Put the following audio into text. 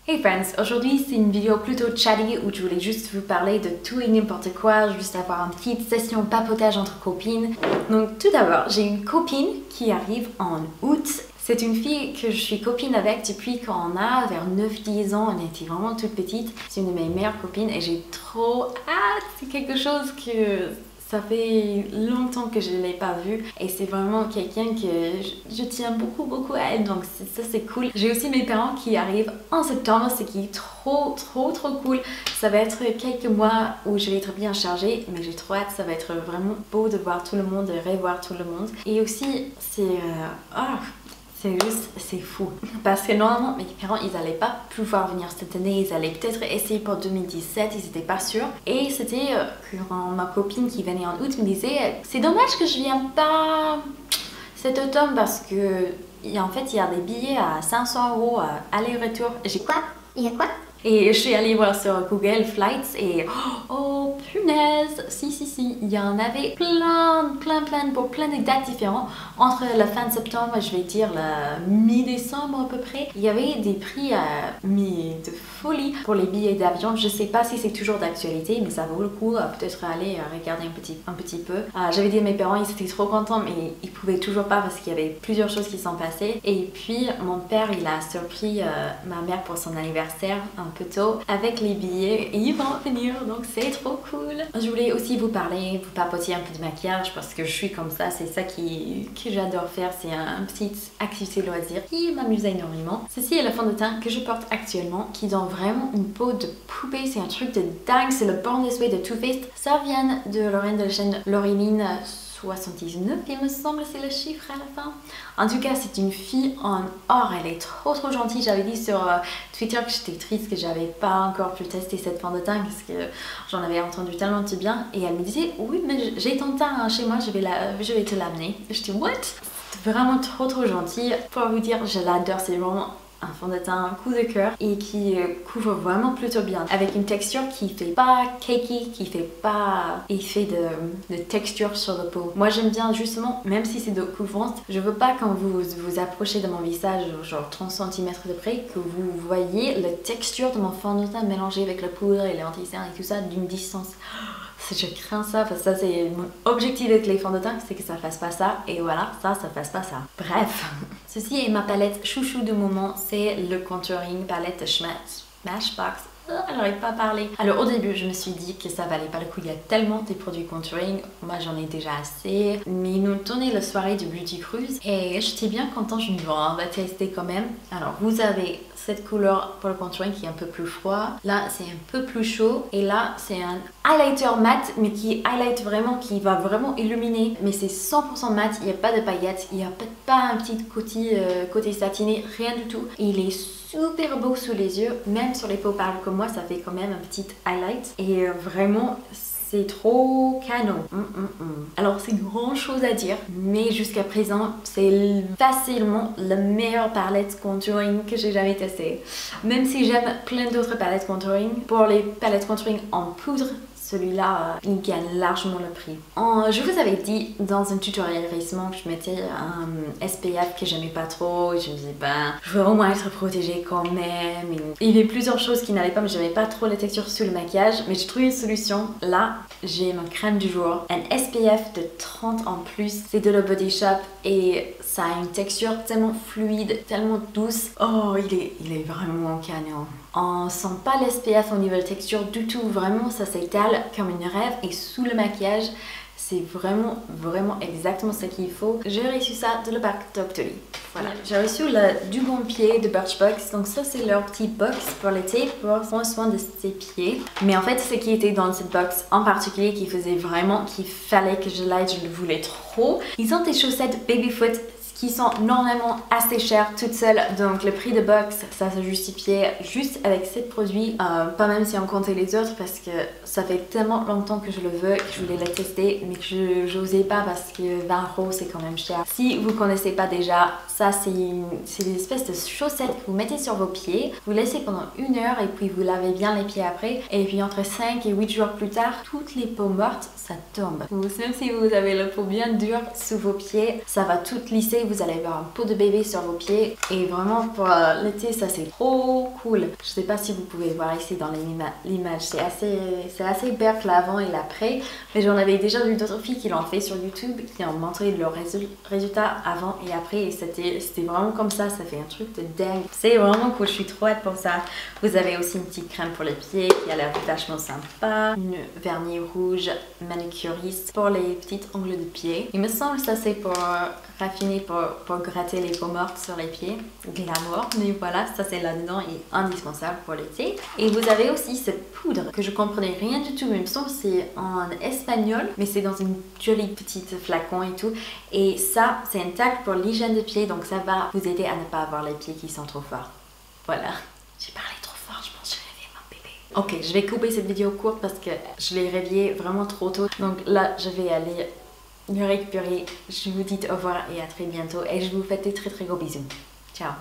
Hey friends, aujourd'hui c'est une vidéo plutôt chatty où je voulais juste vous parler de tout et n'importe quoi, juste avoir une petite session papotage entre copines. Donc tout d'abord, j'ai une copine qui arrive en août. C'est une fille que je suis copine avec depuis quand on a vers 9-10 ans, elle était vraiment toute petite. C'est une de mes meilleures copines et j'ai trop hâte, c'est quelque chose que... Ça fait longtemps que je ne l'ai pas vue et c'est vraiment quelqu'un que je tiens beaucoup à elle, donc ça c'est cool. J'ai aussi mes parents qui arrivent en septembre, ce qui est trop cool. Ça va être quelques mois où je vais être bien chargée, mais j'ai trop hâte, ça va être vraiment beau de voir tout le monde, de revoir tout le monde. Et aussi, c'est fou. Parce que normalement, mes parents, ils n'allaient pas pouvoir venir cette année. Ils allaient peut-être essayer pour 2017, ils n'étaient pas sûrs. Et c'était quand ma copine qui venait en août me disait c'est dommage que je vienne pas cet automne parce que en fait, il y a des billets à 500 € aller-retour. J'ai quoi? Il y a quoi? Et je suis allée voir sur Google Flights et oh punaise, si, il y en avait plein pour plein de dates différentes. Entre la fin de septembre, je vais dire la mi-décembre à peu près, il y avait des prix de folie pour les billets d'avion. Je sais pas si c'est toujours d'actualité, mais ça vaut le coup peut-être aller regarder un petit peu. J'avais dit à mes parents, ils étaient trop contents, mais ils pouvaient toujours pas parce qu'il y avait plusieurs choses qui sont passées. Et puis mon père, il a surpris ma mère pour son anniversaire un peu tôt avec les billets et ils vont venir, donc c'est trop cool. Je voulais aussi vous parler, vous papoter un peu de maquillage parce que je suis comme ça, c'est ça que j'adore faire, c'est un petit activité loisir qui m'amuse énormément. Ceci est le fond de teint que je porte actuellement qui donne vraiment une peau de poupée, c'est un truc de dingue, c'est le Born This Way de Too Faced. Ça vient de Lorraine de la chaîne Laureline 79, il me semble, c'est le chiffre à la fin. En tout cas, c'est une fille en or, elle est trop gentille. J'avais dit sur Twitter que j'étais triste que j'avais pas encore pu tester cette fond de teint parce que j'en avais entendu tellement de bien. Et elle me disait, oui, mais j'ai ton teint chez moi, je vais te l'amener. Je dis, what? C'est vraiment trop gentil. Pour vous dire, je l'adore, c'est vraiment un fond de teint coup de cœur et qui couvre vraiment plutôt bien avec une texture qui fait pas cakey, qui fait pas effet de texture sur la peau. Moi j'aime bien justement, même si c'est de couvrance, je veux pas quand vous vous approchez de mon visage genre 30 cm de près que vous voyez la texture de mon fond de teint mélangé avec la poudre et l'anti-cerne et tout ça d'une distance. Je crains ça parce que ça c'est mon objectif avec les fonds de teint, c'est que ça fasse pas ça et voilà, ça fasse pas ça. Bref, ceci est ma palette chouchou du moment, c'est le contouring palette de Smashbox. Elle n'arrive pas à parler. Alors au début je me suis dit que ça valait pas le coup, il y a tellement des produits contouring, moi j'en ai déjà assez, mais ils nous tournaient la soirée de Beauty Cruise et j'étais bien contente, je me dis bon on va tester quand même. Alors vous avez cette couleur pour le contouring qui est un peu plus froid, là c'est un peu plus chaud et là c'est un highlighter mat mais qui highlight vraiment, qui va vraiment illuminer, mais c'est 100% mat, il n'y a pas de paillettes, il n'y a pas un petit côté satiné, rien du tout, et il est super beau sous les yeux, même sur les peaux pâles comme moi ça fait quand même un petit highlight et vraiment c'est trop canon. Alors c'est grand chose à dire, mais jusqu'à présent c'est facilement la meilleure palette contouring que j'ai jamais testée. Même si j'aime plein d'autres palettes contouring, pour les palettes contouring en poudre, celui-là, il gagne largement le prix. Je vous avais dit dans un tutoriel récemment que je mettais un SPF que j'aimais pas trop et je me disais ben je veux au moins être protégée quand même. Et il y avait plusieurs choses qui n'allaient pas, mais j'avais pas trop la texture sous le maquillage, mais j'ai trouvé une solution. Là, j'ai ma crème du jour, un SPF de 30 en plus, c'est de la Body Shop et ça a une texture tellement fluide, tellement douce. Oh, il est vraiment canon. On sent pas l'SPF au niveau de texture du tout, vraiment ça s'étale comme une rêve et sous le maquillage c'est vraiment exactement ce qu'il faut. J'ai reçu ça de la marque Doctolib. Voilà, j'ai reçu le du bon pied de Birchbox, donc ça c'est leur petit box pour l'été pour prendre soin de ses pieds. Mais en fait ce qui était dans cette box en particulier qui faisait vraiment qu'il fallait que je l'aide, je le voulais trop. Ils ont des chaussettes Babyfoot qui sont normalement assez chères toutes seules, donc le prix de box ça se justifiait juste avec ces produits, pas même si on comptait les autres parce que ça fait tellement longtemps que je le veux, que je voulais le tester mais que je n'osais pas parce que 20 € c'est quand même cher. Si vous connaissez pas déjà, ça c'est des espèces de chaussettes que vous mettez sur vos pieds, vous laissez pendant 1 heure et puis vous lavez bien les pieds après. Et puis entre 5 et 8 jours plus tard, toutes les peaux mortes, ça tombe. Même si vous avez la peau bien dure sous vos pieds, ça va tout lisser, vous allez avoir une peau de bébé sur vos pieds. Et vraiment pour l'été, ça c'est trop cool. Je sais pas si vous pouvez voir ici dans l'image, c'est assez belle l'avant et l'après. Mais j'en avais déjà vu d'autres filles qui l'ont fait sur YouTube, qui ont montré leurs résultats avant et après. Et c'était vraiment comme ça fait un truc de dingue. C'est vraiment cool, je suis trop hâte pour ça. Vous avez aussi une petite crème pour les pieds qui a l'air vachement sympa. Une vernis rouge manicuriste pour les petites ongles de pied. Il me semble que ça c'est pour raffiner, pour gratter les peaux mortes sur les pieds. Glamour, mais voilà, ça c'est là-dedans et indispensable pour l'été. Et vous avez aussi cette poudre que je comprenais rien du tout, mais il me semble que c'est en espagnol, mais c'est dans une jolie petite flacon et tout. Et ça, c'est un tag pour l'hygiène de pied, donc ça va vous aider à ne pas avoir les pieds qui sont trop forts. Voilà. J'ai parlé trop fort, je pense que j'ai réveillé mon bébé. Ok, je vais couper cette vidéo courte parce que je l'ai réveillé vraiment trop tôt. Donc là, je vais aller me récupérer. Je vous dis au revoir et à très bientôt. Et je vous fais des très très gros bisous. Ciao.